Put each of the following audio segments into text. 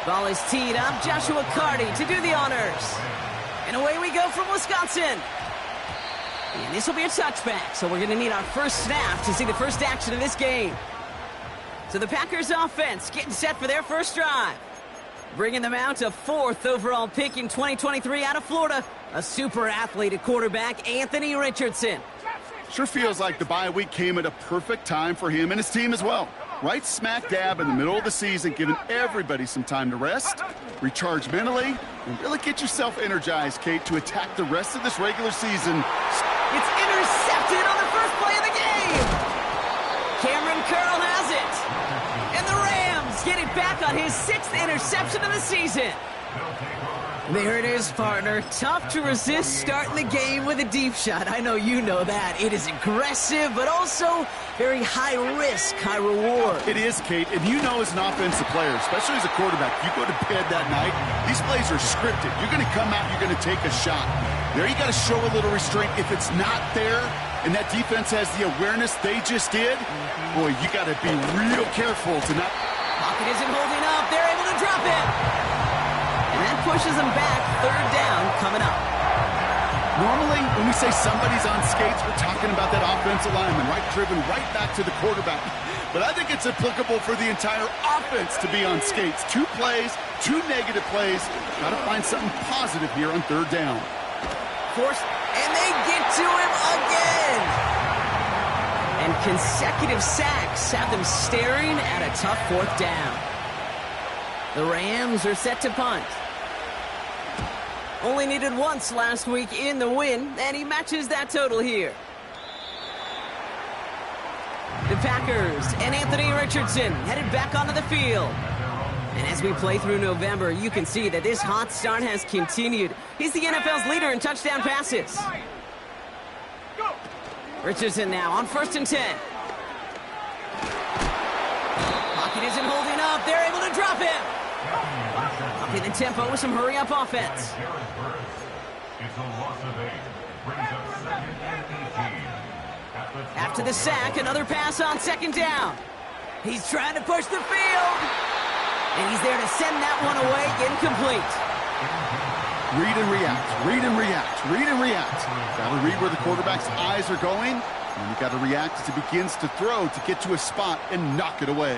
Ball is teed up. Joshua Carty to do the honors. And away we go from Wisconsin. And this will be a touchback, so we're going to need our first snap to see the first action of this game. So the Packers offense getting set for their first drive. Bringing them out to 4th overall pick in 2023 out of Florida. A super athlete at quarterback, Anthony Richardson. Sure feels like the bye week came at a perfect time for him and his team as well. Right smack dab in the middle of the season, giving everybody some time to rest, recharge mentally, and really get yourself energized, Kate, to attack the rest of this regular season. It's intercepted on the first play of the game. Cameron Curl has it. And the Rams get it back on his 6th interception of the season. There it is, partner. Tough to resist starting the game with a deep shot. I know you know that. It is aggressive, but also very high risk, high reward. It is, Kate, and you know as an offensive player, especially as a quarterback, you go to bed that night, these plays are scripted. You're going to come out, you're going to take a shot. There you got to show a little restraint. If it's not there, and that defense has the awareness they just did, boy, you got to be real careful to not... Pocket isn't holding up. They're able to drop it. And that pushes them back. 3rd down coming up. Normally, when we say somebody's on skates, we're talking about that offensive lineman, right? Driven right back to the quarterback. But I think it's applicable for the entire offense to be on skates. 2 plays, 2 negative plays. Got to find something positive here on 3rd down. Force, and they get to him again. And consecutive sacks have them staring at a tough 4th down. The Rams are set to punt. Only needed once last week in the win, and he matches that total here. The Packers and Anthony Richardson headed back onto the field. And as we play through November, you can see that this hot start has continued. He's the NFL's leader in touchdown passes. Richardson now on 1st and 10. Pocket isn't holding up. They're able to drop him. Upping the tempo with some hurry-up offense. After the sack, another pass on 2nd down. He's trying to push the field. And he's there to send that one away, incomplete. Read and react, read and react, read and react. Got to read where the quarterback's eyes are going, and you got to react as he begins to throw to get to a spot and knock it away.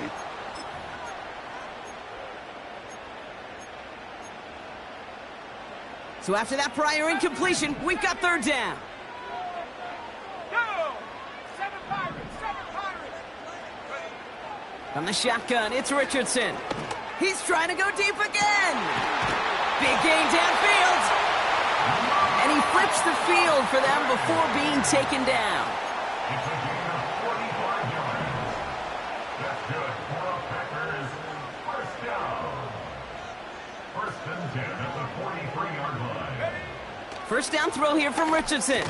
So after that prior incompletion, we've got 3rd down. From the shotgun, it's Richardson. He's trying to go deep again. Big gain downfield. And he flips the field for them before being taken down. First down throw here from Richardson.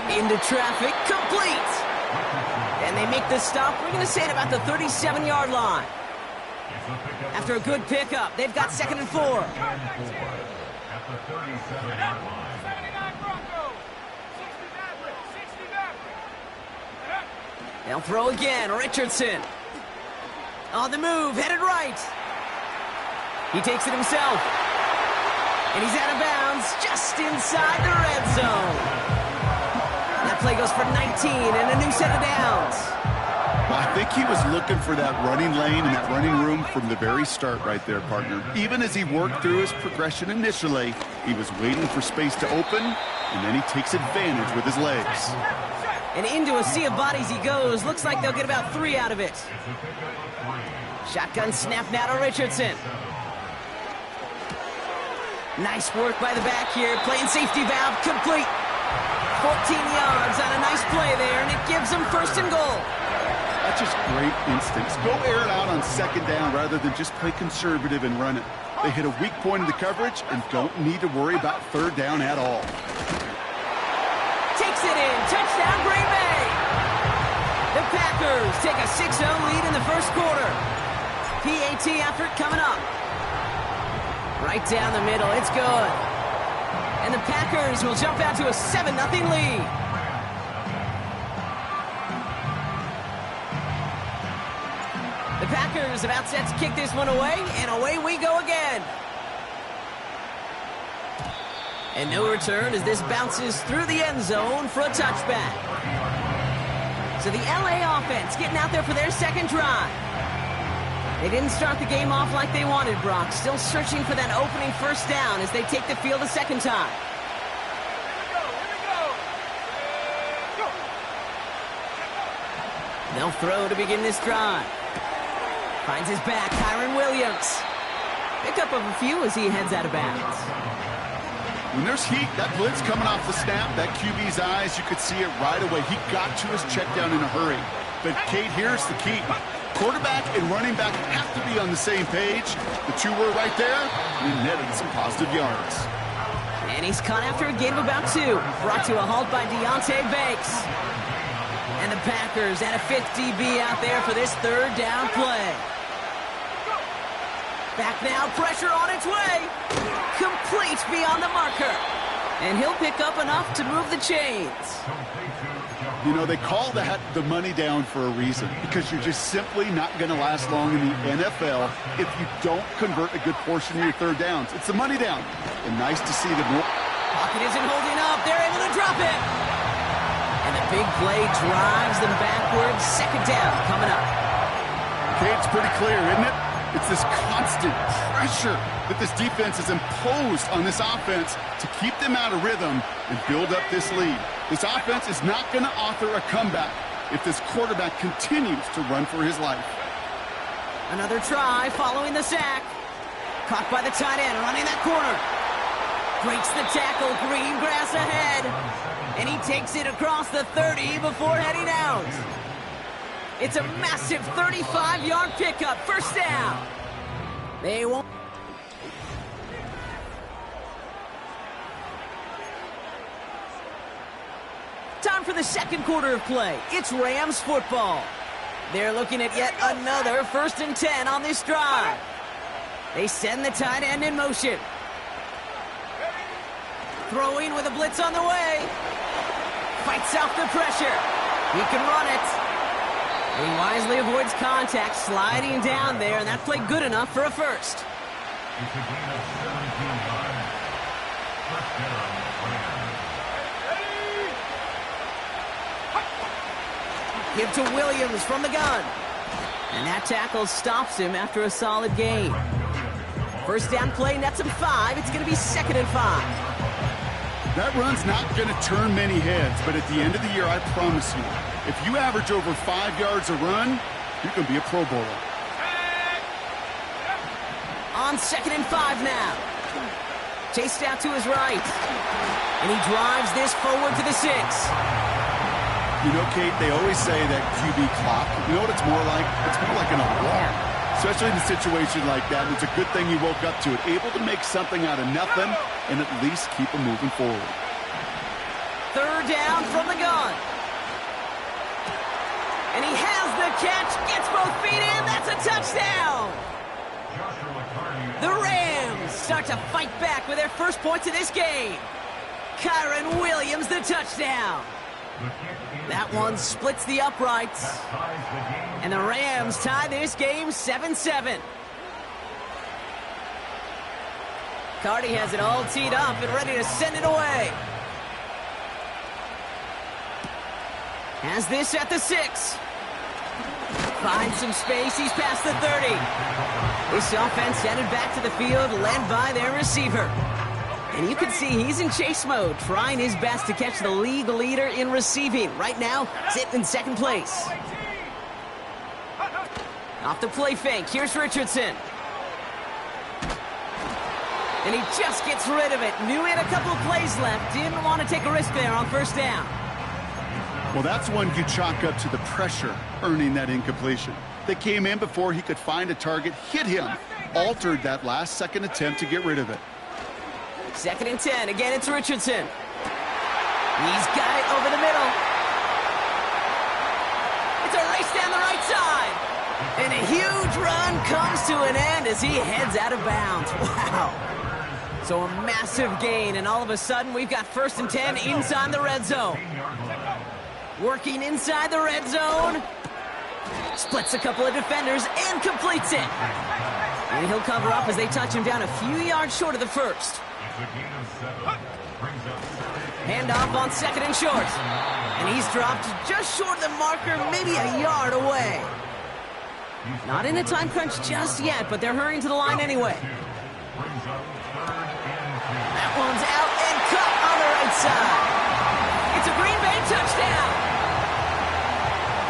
Into traffic, complete. And they make the stop, we're going to say, at about the 37-yard line. After a good pickup, they've got 2nd and 4. They'll throw again, Richardson. On the move, headed right. He takes it himself. And he's out of bounds, just inside the red zone. That play goes for 19 and a new set of downs. I think he was looking for that running lane and that running room from the very start right there, partner. Even as he worked through his progression initially, he was waiting for space to open, and then he takes advantage with his legs. And into a sea of bodies he goes. Looks like they'll get about 3 out of it. Shotgun snap now to Richardson. Nice work by the back here. Playing safety valve complete. 14 yards on a nice play there, and it gives them 1st and goal. That's just great instincts. Go air it out on 2nd down rather than just play conservative and run it. They hit a weak point in the coverage and don't need to worry about 3rd down at all. Takes it in. Touchdown, Green Bay. The Packers take a 6-0 lead in the first quarter. PAT effort coming up. Right down the middle. It's good. And the Packers will jump out to a 7-0 lead. The The Packers about set to kick this one away, and away we go again. And no return as this bounces through the end zone for a touchback. So the LA offense getting out there for their second drive. They didn't start the game off like they wanted, Brock. Still searching for that opening first down as they take the field a second time. They'll throw to begin this drive. Finds his back, Kyren Williams. Pickup of a few as he heads out of bounds. When there's heat, that blitz coming off the snap, that QB's eyes, you could see it right away. He got to his check down in a hurry. But, Kate, here's the key. Quarterback and running back have to be on the same page. The two were right there, and netted some positive yards. And he's caught after a gain of about 2. Brought to a halt by Deonte Banks. And the Packers at a 50 DB out there for this third down play. Back now, pressure on its way. Complete beyond the marker. And he'll pick up enough to move the chains. You know, they call that the money down for a reason, because you're just simply not going to last long in the NFL if you don't convert a good portion of your third downs. It's the money down. And nice to see the pocket isn't holding up. They're able to drop it. And the big play drives them backwards. Second down coming up. Okay, it's pretty clear, isn't it? It's this constant pressure that this defense has imposed on this offense to keep them out of rhythm and build up this lead. This offense is not going to author a comeback if this quarterback continues to run for his life. Another try following the sack. Caught by the tight end, running that corner. Breaks the tackle, green grass ahead. And he takes it across the 30 before heading out. It's a massive 35-yard pickup, first down. They won't. Time for the second quarter of play. It's Rams football. They're looking at yet another 1st and 10 on this drive. They send the tight end in motion. Throwing with a blitz on the way. Fights off the pressure. He can run it. He wisely avoids contact, sliding down there, and that played good enough for a first. Give to Williams from the gun. And that tackle stops him after a solid gain. First down play, nets him 5. It's going to be 2nd and 5. That run's not going to turn many heads, but at the end of the year, I promise you, if you average over 5 yards a run, you can be a Pro Bowler. On 2nd and 5 now. Chased out to his right. And he drives this forward to the 6. You know, Kate, they always say that QB clock, you know what it's more like? It's more like an alarm, especially in a situation like that. And it's a good thing you woke up to it, able to make something out of nothing and at least keep them moving forward. Third down from the gun. And he has the catch, gets both feet in, that's a touchdown! The Rams start to fight back with their first points of this game. Kyren Williams, the touchdown. That one splits the uprights. And the Rams tie this game 7-7. Cardi has it all teed up and ready to send it away. Has this at the 6. Finds some space, he's past the 30. This offense headed back to the field, led by their receiver. And you can see he's in chase mode, trying his best to catch the league leader in receiving. Right now, sitting in 2nd place. Off the play fake, here's Richardson. And he just gets rid of it. Knew he had a couple of plays left. Didn't want to take a risk there on first down. Well, that's one you chalk up to the pressure earning that incompletion. They came in before he could find a target, hit him, altered that last-second attempt to get rid of it. 2nd and 10. Again, it's Richardson. He's got it over the middle. It's a race down the right side. And a huge run comes to an end as he heads out of bounds. Wow. So a massive gain, and all of a sudden we've got 1st and 10 inside the red zone. Working inside the red zone. Splits a couple of defenders and completes it. And he'll cover up as they touch him down a few yards short of the first. Handoff on 2nd and short. And he's dropped just short of the marker, maybe a yard away. Not in a time crunch just yet, but they're hurrying to the line anyway. That one's out and cut on the right side. It's a Green Bay touchdown.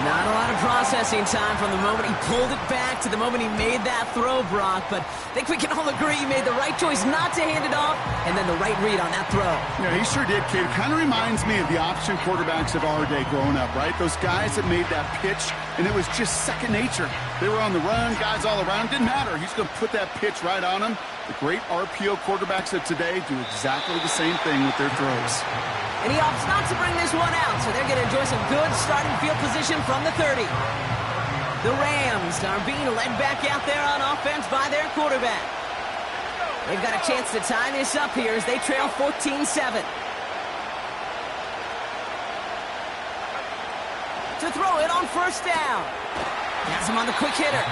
Not a lot of processing time from the moment he pulled it back to the moment he made that throw, Brock. But I think we can all agree he made the right choice not to hand it off, and then the right read on that throw. Yeah, he sure did, Kate. It kind of reminds me of the option quarterbacks of our day growing up, right? Those guys that made that pitch, and it was just second nature. They were on the run, guys all around. Didn't matter. He's going to put that pitch right on him. The great RPO quarterbacks of today do exactly the same thing with their throws. And he opts not to bring this one out, so they're going to enjoy some good starting field position from the 30. The Rams are being led back out there on offense by their quarterback. They've got a chance to tie this up here as they trail 14-7. To throw it on 1st down. Has him on the quick hitter.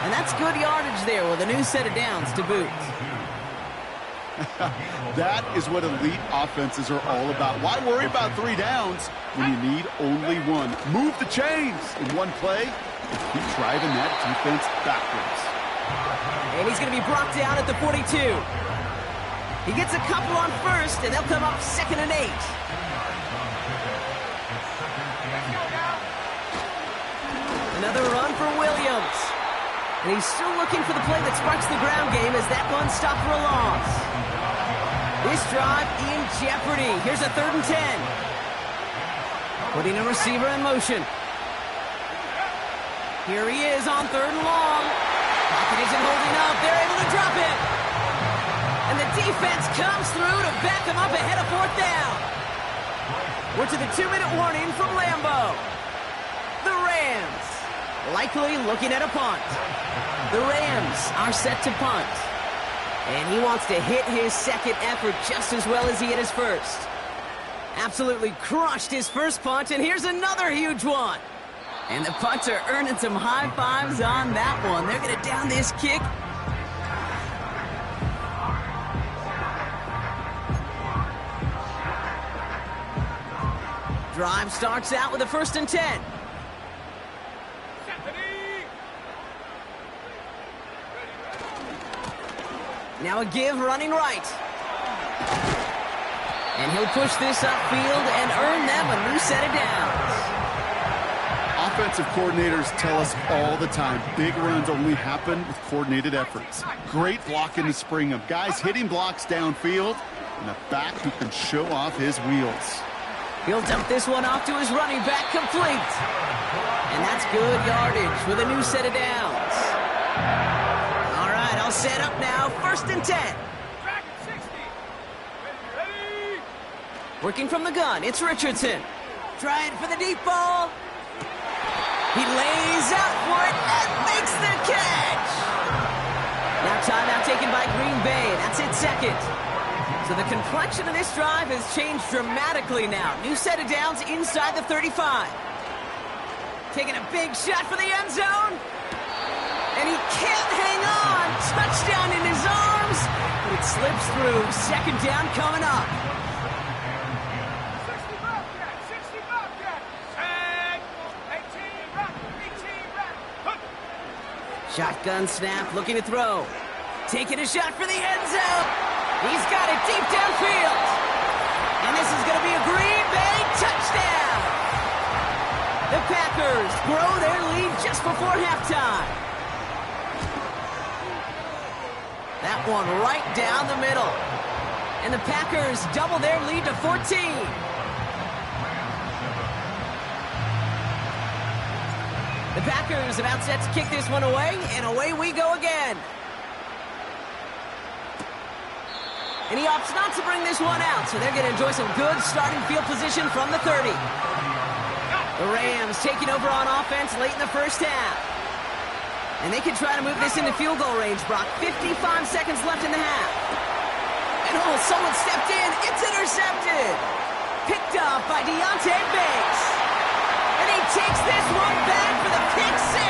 And that's good yardage there with a new set of downs to boot. That is what elite offenses are all about. Why worry about 3 downs when you need only 1? Move the chains in one play and keep driving that defense backwards. And he's going to be brought down at the 42. He gets a couple on 1st, and they'll come up 2nd and 8. Another run for Williams. And he's still looking for the play that sparks the ground game as that one stopped for a loss. This drive in jeopardy. Here's a 3rd and 10. Putting a receiver in motion. Here he is on 3rd and long. Pocket isn't holding up. They're able to drop him. And the defense comes through to back him up ahead of 4th down. We're to the 2-minute warning from Lambeau. The Rams likely looking at a punt. The Rams are set to punt. And he wants to hit his 2nd effort just as well as he hit his 1st. Absolutely crushed his 1st punt, and here's another huge one. And the punter earning some high fives on that one. They're going to down this kick. Drive starts out with a 1st and 10. Now a give running right. And he'll push this upfield and earn them a new set of downs. Offensive coordinators tell us all the time, big runs only happen with coordinated efforts. Great block in the spring of guys hitting blocks downfield and a back who can show off his wheels. He'll dump this one off to his running back, complete. And that's good yardage with a new set of downs. All right, all set up now, 1st and 10. Working from the gun, it's Richardson. Trying for the deep ball. He lays out for it and makes the catch. Now timeout taken by Green Bay. That's its 2nd. So the complexion of this drive has changed dramatically now. New set of downs inside the 35. Taking a big shot for the end zone. And he can't hang on. Touchdown in his arms. But it slips through. 2nd down coming up. Shotgun snap, looking to throw. Taking a shot for the end zone. He's got it deep downfield. And this is going to be a Green Bay touchdown. The Packers grow their lead just before halftime. That one right down the middle. And the Packers double their lead to 14. The Packers about set to kick this one away, and away we go again. And he opts not to bring this one out, so they're going to enjoy some good starting field position from the 30. The Rams taking over on offense late in the 1st half. And they can try to move this into field goal range, Brock. 55 seconds left in the half. And oh, someone stepped in. It's intercepted. Picked up by Deonte Banks. And he takes this one back for the pick 6.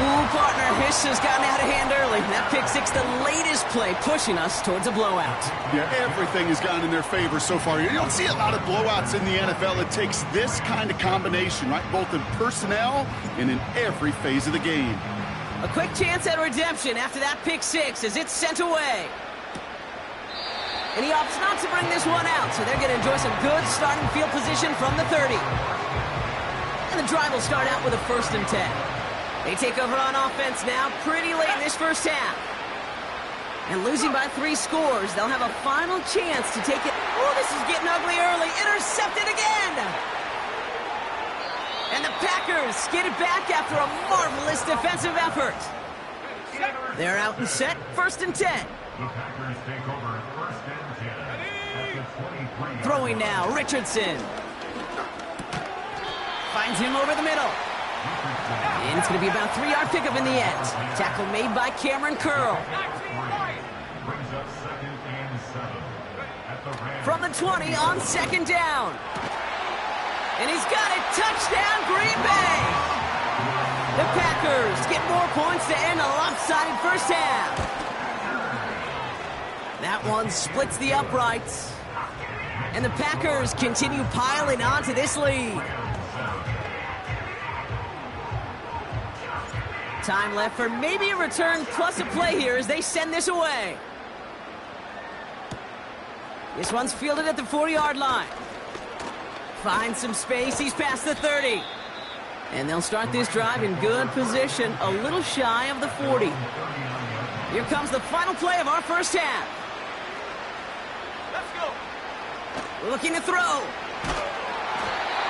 Ooh, partner, this has gotten out of hand early. That pick six, the latest play, pushing us towards a blowout. Yeah, everything has gone in their favor so far. You don't see a lot of blowouts in the NFL. It takes this kind of combination, right? Both in personnel and in every phase of the game. A quick chance at redemption after that pick six as it's sent away. And he opts not to bring this one out, so they're going to enjoy some good starting field position from the 30. And the drive will start out with a 1st and 10. They take over on offense now pretty late in this first half. And losing by 3 scores, they'll have a final chance to take it. Oh, this is getting ugly early. Intercepted again. And the Packers get it back after a marvelous defensive effort. They're out and set, 1st and 10. The Packers take over 1st and 10 at the 23. Throwing now, Richardson. Finds him over the middle. And it's going to be about a 3-yard pickup in the end. Tackle made by Cameron Curl. From the 20 on 2nd down. And he's got it. Touchdown, Green Bay. The Packers get more points to end a lopsided first half. That one splits the uprights. And the Packers continue piling on to this lead. Time left for maybe a return plus a play here as they send this away. This one's fielded at the 40-yard line. Finds some space. He's past the 30. And they'll start this drive in good position, a little shy of the 40. Here comes the final play of our first half. Let's go. Looking to throw.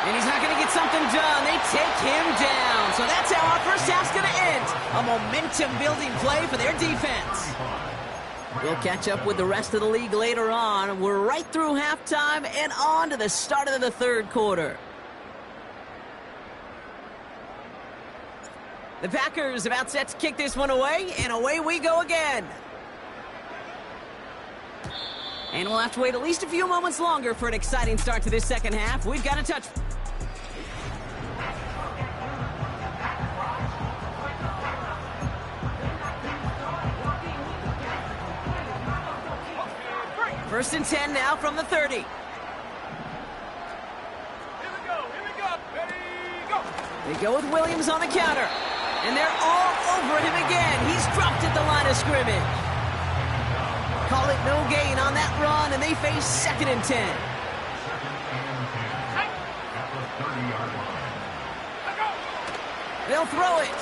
And he's not going to get something done. They take him down. So that's how our first half's going to end. A momentum-building play for their defense. We'll catch up with the rest of the league later on. We're right through halftime and on to the start of the 3rd quarter. The Packers about set to kick this one away, and away we go again. And we'll have to wait at least a few moments longer for an exciting start to this second half. We've got a touch. First and 10 now from the 30. Here we go. Ready, go. They go with Williams on the counter. And they're all over him again. He's dropped at the line of scrimmage. Call it no gain on that run, and they face 2nd and 10. They'll throw it.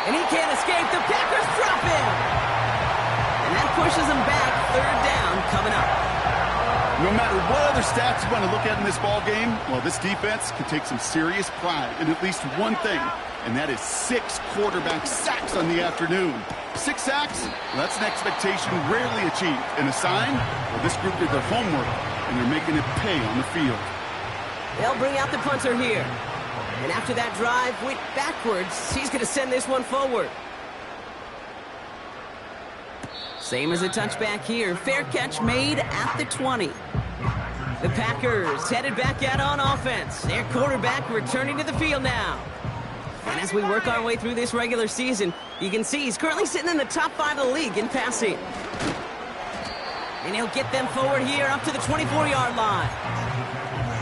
And he can't escape. The Packers drop him. And that pushes them back. 3rd down coming up. No matter what other stats you want to look at in this ball game, well, this defense can take some serious pride in at least one thing, and that is 6 quarterback sacks on the afternoon. 6 sacks, well, that's an expectation rarely achieved. And a sign, well, this group did their homework, and they're making it pay on the field. They'll bring out the punter here. And after that drive went backwards, he's going to send this one forward. Same as a touchback here. Fair catch made at the 20. The Packers headed back out on offense. Their quarterback returning to the field now. And as we work our way through this regular season, you can see he's currently sitting in the top 5 of the league in passing. And he'll get them forward here up to the 24-yard line.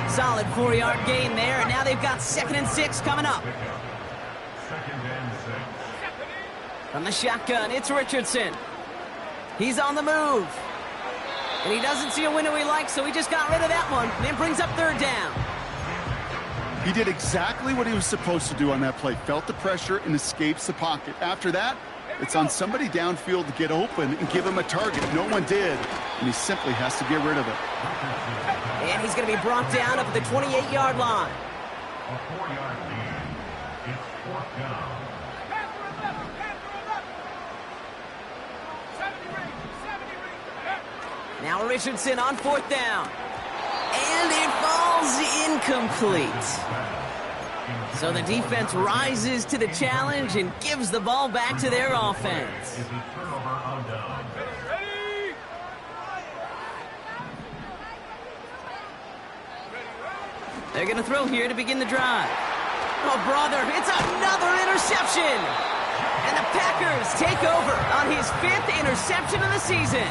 Solid 4-yard gain there, and now they've got 2nd and 6 coming up. From the shotgun, it's Richardson. He's on the move. And he doesn't see a window he likes, so he just got rid of that one. And then brings up 3rd down. He did exactly what he was supposed to do on that play. Felt the pressure and escapes the pocket. After that, it's on somebody downfield to get open and give him a target. No one did, and he simply has to get rid of it. And he's going to be brought down up at the 28-yard line. A 4-yard gain. It's 4th down. Now Richardson on 4th down. And it falls incomplete. So the defense rises to the challenge and gives the ball back to their offense. They're going to throw here to begin the drive. Oh, brother, it's another interception. And the Packers take over on his 5th interception of the season.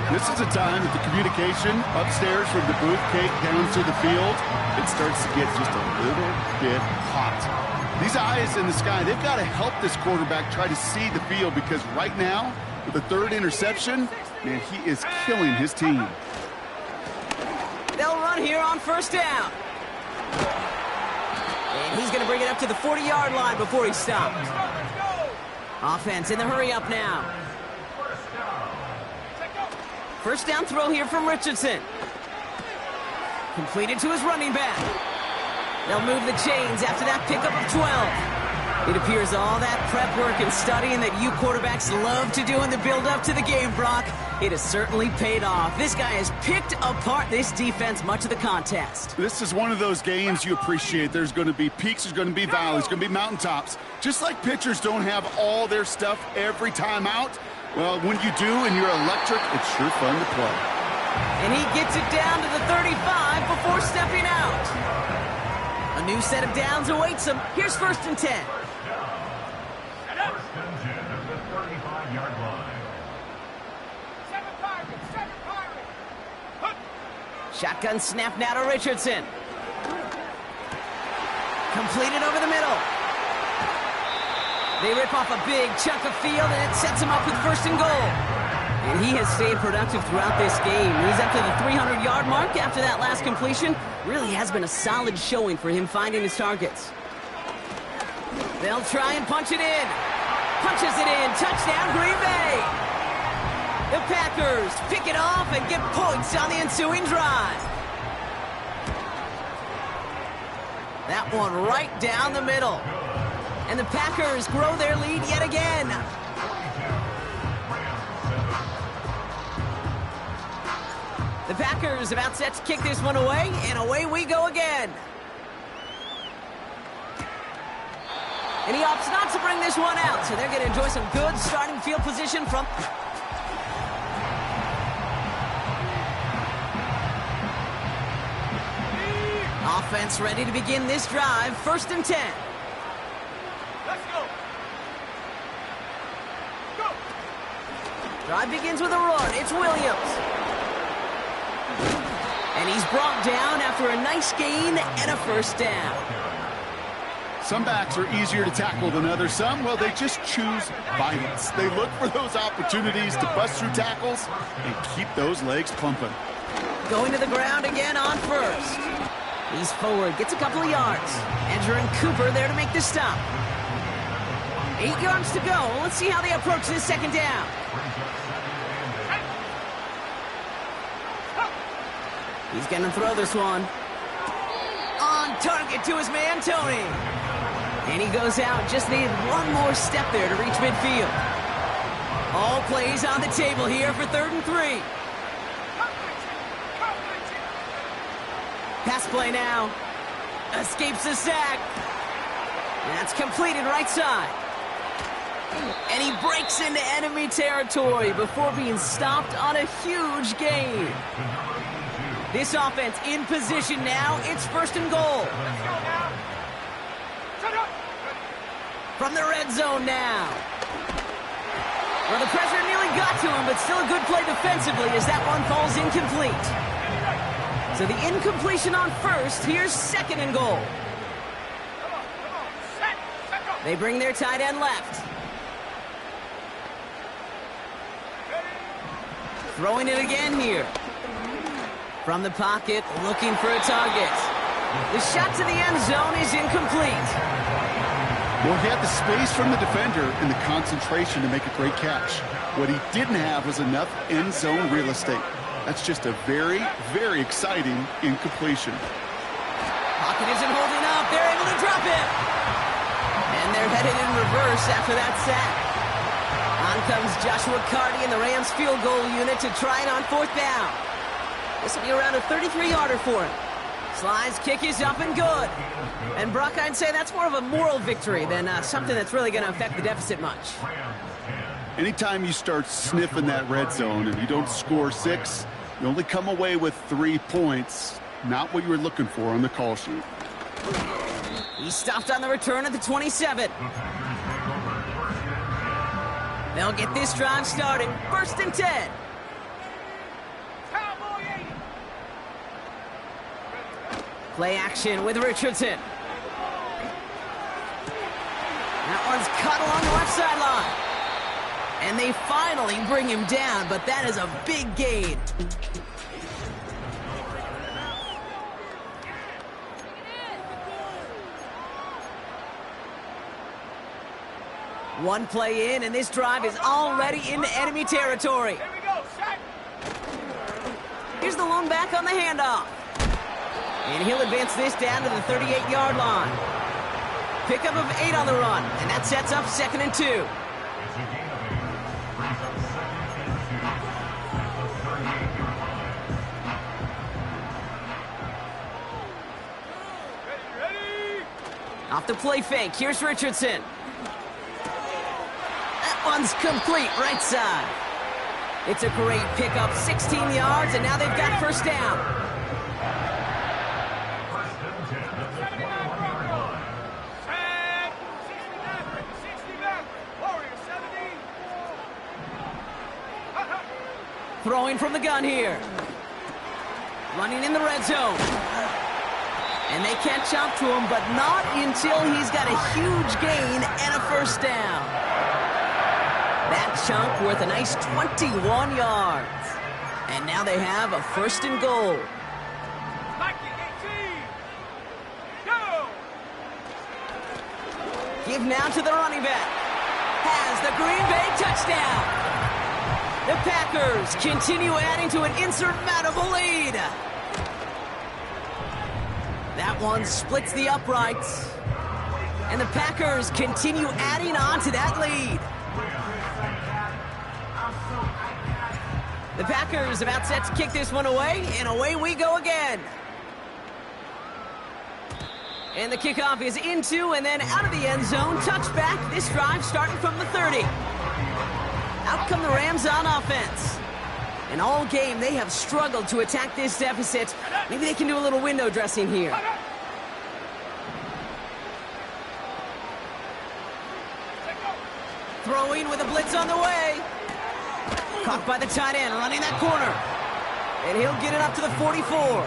This is a time that the communication upstairs from the booth cake down to the field, it starts to get just a little bit hot. These eyes in the sky, they've got to help this quarterback try to see the field, because right now, with the 3rd interception, man, he is killing his team. They'll run here on 1st down. And he's going to bring it up to the 40-yard line before he stopped. Offense in the hurry-up now. 1st down throw here from Richardson. Completed to his running back. They'll move the chains after that pickup of 12. It appears all that prep work and studying that you quarterbacks love to do in the build-up to the game, Brock, it has certainly paid off. This guy has picked apart this defense much of the contest. This is one of those games you appreciate. There's going to be peaks, there's going to be valleys, there's going to be mountaintops. Just like pitchers don't have all their stuff every time out, well, when you do and you're electric, it's sure fun to play. And he gets it down to the 35 before stepping out. A new set of downs awaits him. Here's 1st and 10. 1st and 10 at the 35-yard line. Shotgun snap now to Richardson. Completed over the middle. They rip off a big chunk of field, and it sets him up with 1st and goal. And he has stayed productive throughout this game. He's up to the 300-yard mark after that last completion. Really has been a solid showing for him finding his targets. They'll try and punch it in. Punches it in. Touchdown, Green Bay. The Packers pick it off and get points on the ensuing drive. That one right down the middle. And the Packers grow their lead yet again. The Packers about set to kick this one away, and away we go again. And he opts not to bring this one out, so they're going to enjoy some good starting field position from... Offense ready to begin this drive. 1st and 10. Let's go. Go. Drive begins with a run. It's Williams. And he's brought down after a nice gain and a 1st down. Some backs are easier to tackle than others. Some, well, they just choose violence. They look for those opportunities to bust through tackles and keep those legs pumping. Going to the ground again on 1st. He's forward, gets a couple of yards. Edger and Cooper there to make the stop. 8 yards to go. Let's see how they approach this 2nd down. He's going to throw this one. On target to his man, Tony. And he goes out. Just needed one more step there to reach midfield. All plays on the table here for 3rd and 3. Pass play now. Escapes the sack. That's completed right side. And he breaks into enemy territory before being stopped on a huge gain. This offense in position now. It's 1st and goal. Let's go now. Shut up. From the red zone now. Well, the pressure nearly got to him, but still a good play defensively as that one falls incomplete. So the incompletion on 1st. Here's 2nd and goal. Come on. Set go. They bring their tight end left. Throwing it again here. From the pocket, looking for a target. The shot to the end zone is incomplete. Well, he had the space from the defender and the concentration to make a great catch. What he didn't have was enough end zone real estate. That's just a very, very exciting incompletion. Pocket isn't holding up. They're able to drop it. And they're headed in reverse after that sack. On comes Joshua Carty and the Rams field goal unit to try it on 4th down. This will be around a 33-yarder for him. Slides, kick is up and good. And Brock, I'd say that's more of a moral victory than something that's really going to affect the deficit much. Anytime you start sniffing that red zone and you don't score 6, you only come away with 3 points. Not what you were looking for on the call sheet. He stopped on the return at the 27. They'll get this drive started. 1st and 10. Play action with Richardson. That one's cut along the left sideline. And they finally bring him down, but that is a big gain. One play in, and this drive is already into enemy territory. Here we go, set. Here's the lone back on the handoff. And he'll advance this down to the 38-yard line. Pickup of 8 on the run, and that sets up 2nd and 2. It's a gain of 8. Brings up 2nd and 2 at the 38-yard line. Ready. Off the play fake, here's Richardson. That one's complete, right side. It's a great pickup, 16 yards, and now they've got 1st down. 1st and 10 at the 21-yard line. Set. 69. Warrior 70. Throwing from the gun here. Running in the red zone. And they catch up to him, but not until he's got a huge gain and a 1st down. That chunk worth a nice 21 yards. And now they have a 1st and goal. Mikey 18. Go. Give now to the running back. Has the Green Bay touchdown. The Packers continue adding to an insurmountable lead. That one splits the uprights. And the Packers continue adding on to that lead. The Packers about set to kick this one away, and away we go again. And the kickoff is into and then out of the end zone. Touchback, this drive starting from the 30. Out come the Rams on offense. And all game, they have struggled to attack this deficit. Maybe they can do a little window dressing here. Throwing with a blitz on the way. Caught by the tight end, running that corner. And he'll get it up to the 44.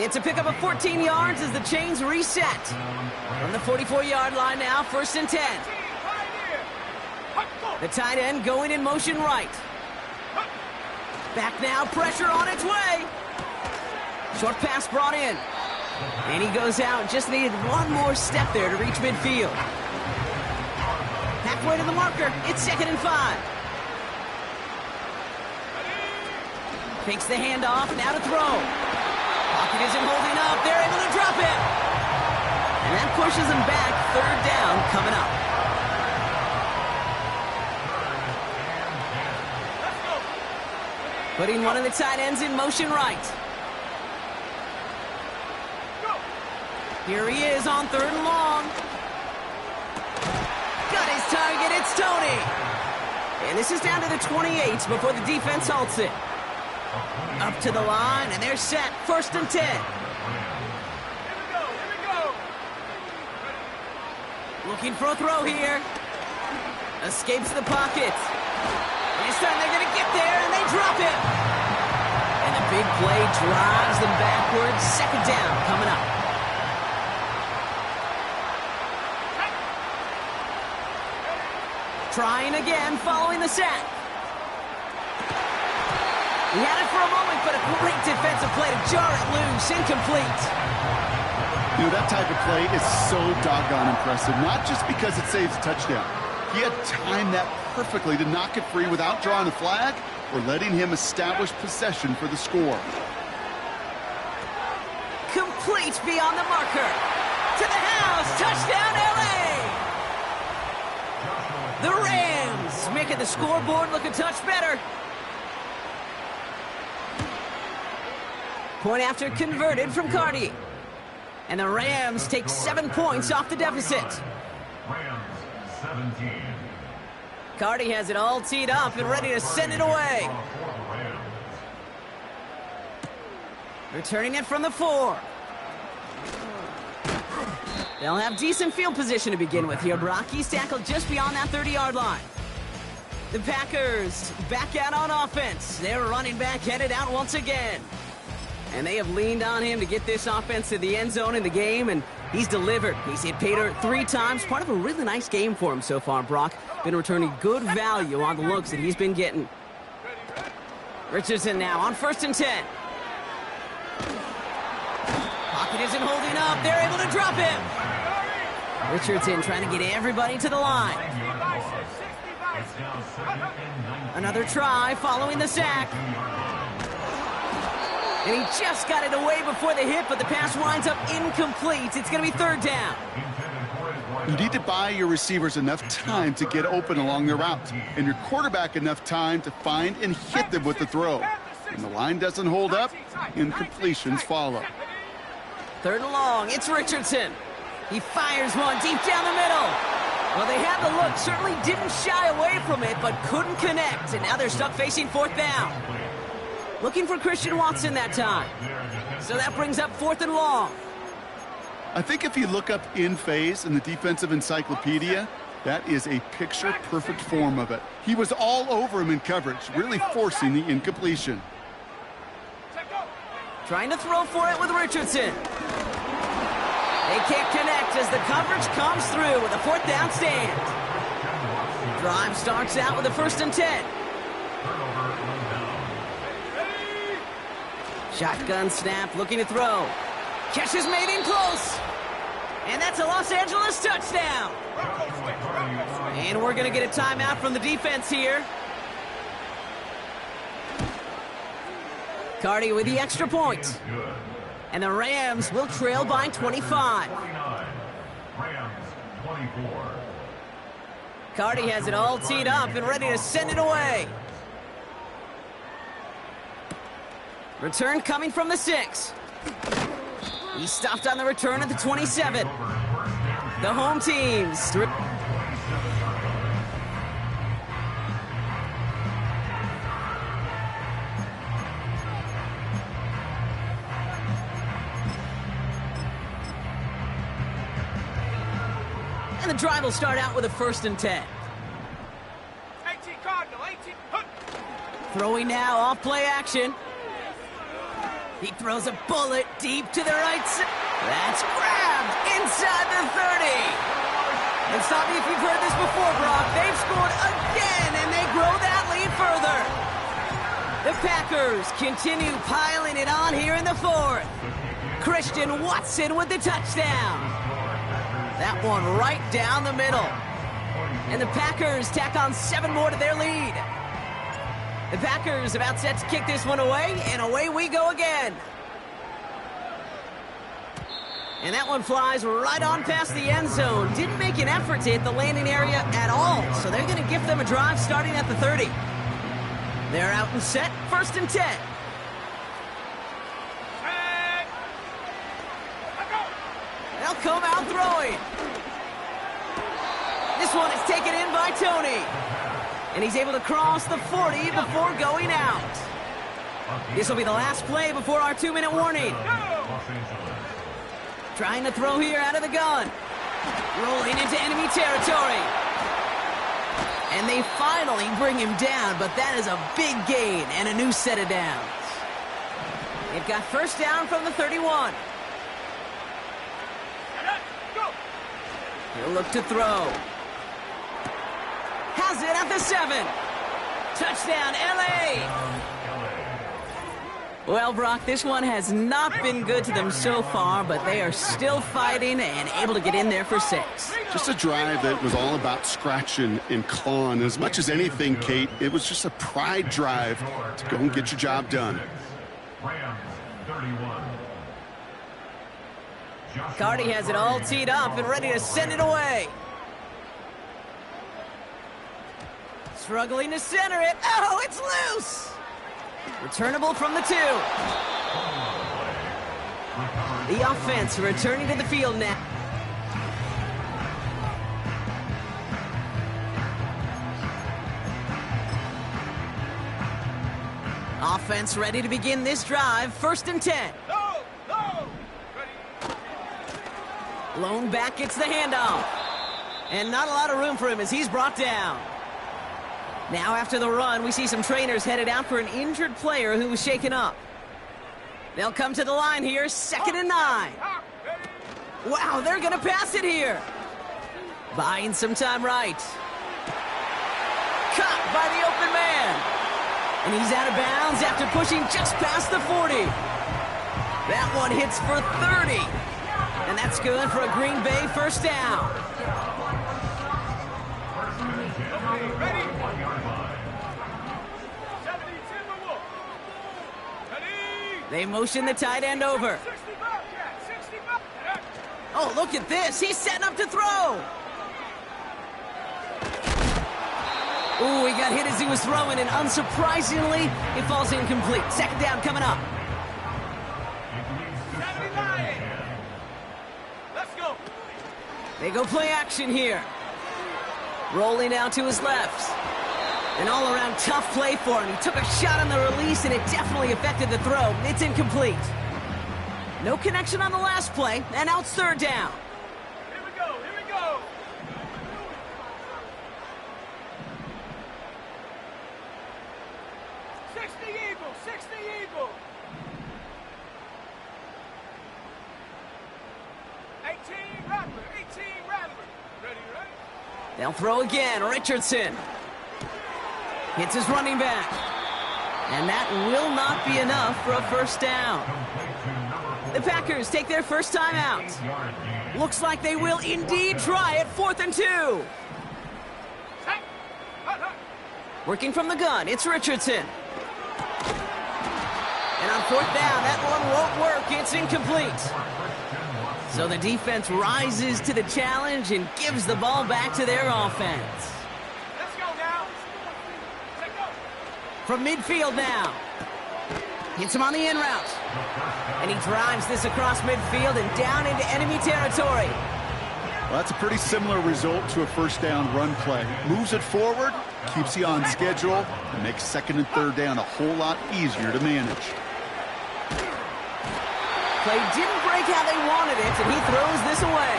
It's a pickup of 14 yards as the chains reset. From the 44-yard line now, 1st and 10. The tight end going in motion right. Back now, pressure on its way. Short pass brought in. And he goes out, just needed one more step there to reach midfield. Halfway to the marker, it's 2nd and 5. Takes the handoff, now to throw. Pocket isn't holding up, they're able to drop it. And that pushes him back, 3rd down coming up. Putting one of the tight ends in motion right. Here he is on 3rd and long. Got his target, it's Tony. And this is down to the 28 before the defense halts it. Up to the line, and they're set. 1st and 10. Here we go. Looking for a throw here. Escapes the pocket. This time they're going to get there, and they drop it. And the big play drives them backwards. 2nd down coming up. Trying again, following the sack. He had it for a moment, but a great defensive play to jar it loose. Incomplete. You know, that type of play is so doggone impressive, not just because it saves a touchdown. He had timed that perfectly to knock it free without drawing a flag or letting him establish possession for the score. Complete beyond the marker. To the house. Touchdown, L.A. The Rams making the scoreboard look a touch better. Point after converted from Cardi. And the Rams take 7 points off the deficit. Rams 17. Cardi has it all teed up and ready to send it away. Returning it from the 4. They'll have decent field position to begin with here, Brock. He's tackled just beyond that 30-yard line. The Packers back out on offense. Their running back headed out once again. And they have leaned on him to get this offense to the end zone in the game, and he's delivered. He's hit pay dirt 3 times. Part of a really nice game for him so far, Brock. Been returning good value on the looks that he's been getting. Richardson now on 1st and 10. Pocket isn't holding up. They're able to drop him. Richardson trying to get everybody to the line. Another try following the sack. And he just got it away before the hit, but the pass winds up incomplete. It's going to be 3rd down. You need to buy your receivers enough time to get open along their route, and your quarterback enough time to find and hit them with the throw. When the line doesn't hold up, incompletions follow. 3rd and long, it's Richardson. He fires one deep down the middle. Well, they had the look, certainly didn't shy away from it, but couldn't connect, and now they're stuck facing 4th down. Looking for Christian Watson that time. So that brings up 4th and long. I think if you look up in phase in the defensive encyclopedia, that is a picture-perfect form of it. He was all over him in coverage, really forcing the incompletion. Trying to throw for it with Richardson. They can't connect as the coverage comes through with a 4th down stand. Drive starts out with a 1st and 10. Shotgun snap, looking to throw. Catch is made in close. And that's a Los Angeles touchdown. And we're going to get a timeout from the defense here. Cardi with the extra point. And the Rams will trail by 25. Cardi has it all teed up and ready to send it away. Return coming from the 6. He stopped on the return at the 27. The home teams. And the drive will start out with a 1st and 10. 18 Cardinal, 18. Throwing now off play action. He throws a bullet deep to the right side. That's grabbed inside the 30. And stop me if you've heard this before, Brock. They've scored again, and they grow that lead further. The Packers continue piling it on here in the 4th. Christian Watson with the touchdown. That one right down the middle. And the Packers tack on 7 more to their lead. The Packers about set to kick this one away, and away we go again. And that one flies right on past the end zone. Didn't make an effort to hit the landing area at all, so they're going to give them a drive starting at the 30. They're out and set, 1st and 10. They'll come out throwing. This one is taken in by Tony. And he's able to cross the 40 before going out. This will be the last play before our 2-minute warning. Trying to throw here out of the gun. Rolling into enemy territory. And they finally bring him down, but that is a big gain and a new set of downs. They've got 1st down from the 31. He'll look to throw. Has it at the 7. Touchdown, LA. Well, Brock, this one has not been good to them so far, but they are still fighting and able to get in there for 6. Just a drive that was all about scratching and clawing. As much as anything, Kate, it was just a pride drive to go and get your job done. Rams 31. Cardi has it all teed up and ready to send it away. Struggling to center it. Oh, it's loose. Returnable from the 2. The offense returning to the field now. Offense ready to begin this drive. 1st and 10. No, no. Ready. Lone back gets the handoff. And not a lot of room for him as he's brought down. Now after the run, we see some trainers headed out for an injured player who was shaken up. They'll come to the line here, 2nd and 9. Wow, they're going to pass it here. Buying some time right. Caught by the open man. And he's out of bounds after pushing just past the 40. That one hits for 30. And that's good for a Green Bay first down. Ready? They motion the tight end over. Oh, look at this. He's setting up to throw. Ooh, he got hit as he was throwing, and unsurprisingly, it falls incomplete. 2nd down coming up. 79. Let's go. They go play action here. Rolling out to his left. An all-around tough play for him. He took a shot on the release, and it definitely affected the throw. It's incomplete. No connection on the last play, and now it's 3rd down. Here we go. 60 Eagle. 18 Rattler. Ready? They'll throw again. Richardson hits his running back. And that will not be enough for a first down. The Packers take their first time out. Looks like they will indeed try it. 4th and 2. Working from the gun, it's Richardson. And on 4th down, that one won't work. It's incomplete. So the defense rises to the challenge and gives the ball back to their offense. Let's go now. Let's go. From midfield now. Hits him on the in route. And he drives this across midfield and down into enemy territory. Well, that's a pretty similar result to a first down run play. Moves it forward, keeps you on schedule, and makes 2nd and 3rd down a whole lot easier to manage. Play didn't break how they wanted it, and he throws this away.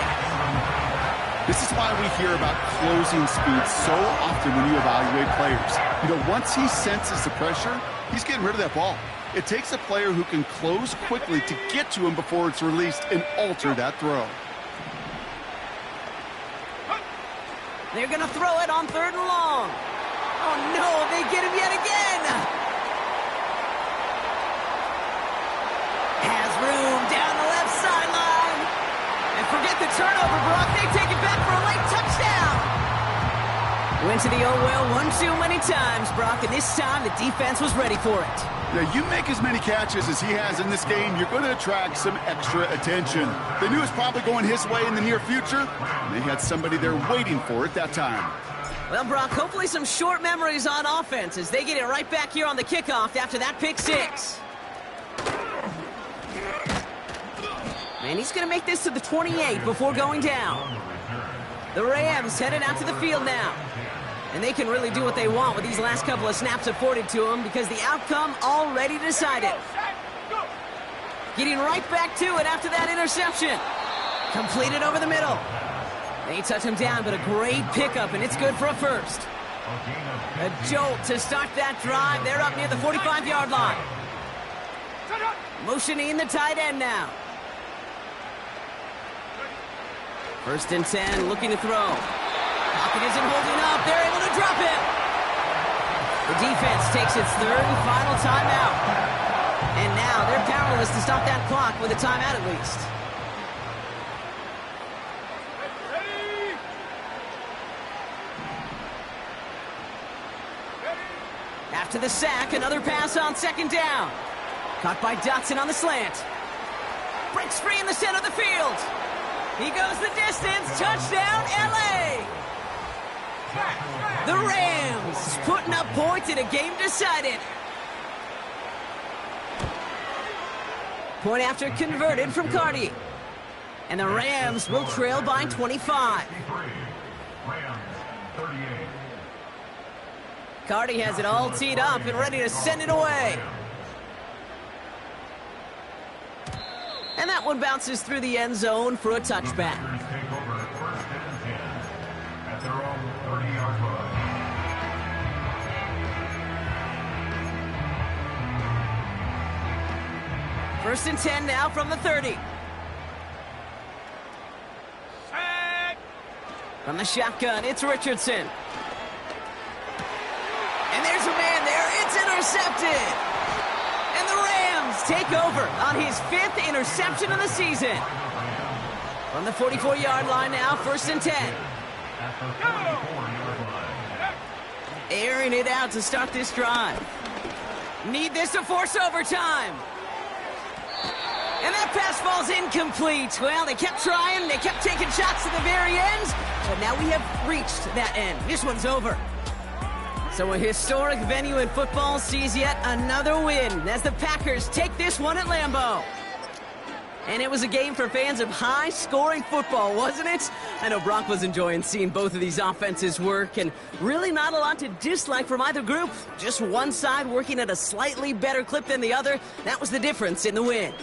This is why we hear about closing speed so often when you evaluate players. You know, once he senses the pressure, he's getting rid of that ball. It takes a player who can close quickly to get to him before it's released and alter that throw. They're going to throw it on 3rd and long. Oh, no, they get him yet again. Has room down the left sideline. And forget the turnover, Brock. They take it back for a late touchdown. Went to the oh well one too many times, Brock, and this time the defense was ready for it. Now, you make as many catches as he has in this game, you're going to attract some extra attention. They knew it was probably going his way in the near future, and they had somebody there waiting for it that time. Well, Brock, hopefully some short memories on offense as they get it right back here on the kickoff after that pick 6. And he's going to make this to the 28 before going down. The Rams headed out to the field now. And they can really do what they want with these last couple of snaps afforded to them because the outcome already decided. Getting right back to it after that interception. Completed over the middle. They touch him down, but a great pickup, and it's good for a first. A jolt to start that drive. They're up near the 45-yard line. Motioning the tight end now. 1st and 10, looking to throw. Pocket isn't holding up. They're able to drop it. The defense takes its 3rd and final timeout. And now they're powerless to stop that clock with a timeout at least. After the sack, another pass on 2nd down. Caught by Dotson on the slant. Breaks free in the center of the field. He goes the distance. Touchdown, LA! The Rams putting up points in a game decided. Point after converted from Cardi. And the Rams will trail by 25. Cardi has it all teed up and ready to send it away. And And that one bounces through the end zone for a touchback. Packers take over 1st and 10 at their own 30-yard line. First and 10 now from the 30. Sack. From the shotgun, it's Richardson. And there's a man there. It's intercepted. And the Rams take over on his 5th interception of the season. From the 44-yard line now, first and 10. At the 44-yard line. Airing it out to start this drive. Need this to force overtime. And that pass falls incomplete. Well, they kept trying. They kept taking shots to the very end. But now we have reached that end. This one's over. So a historic venue in football sees yet another win as the Packers take this one at Lambeau. And it was a game for fans of high-scoring football, wasn't it? I know Brock was enjoying seeing both of these offenses work, and really not a lot to dislike from either group. Just one side working at a slightly better clip than the other. That was the difference in the win.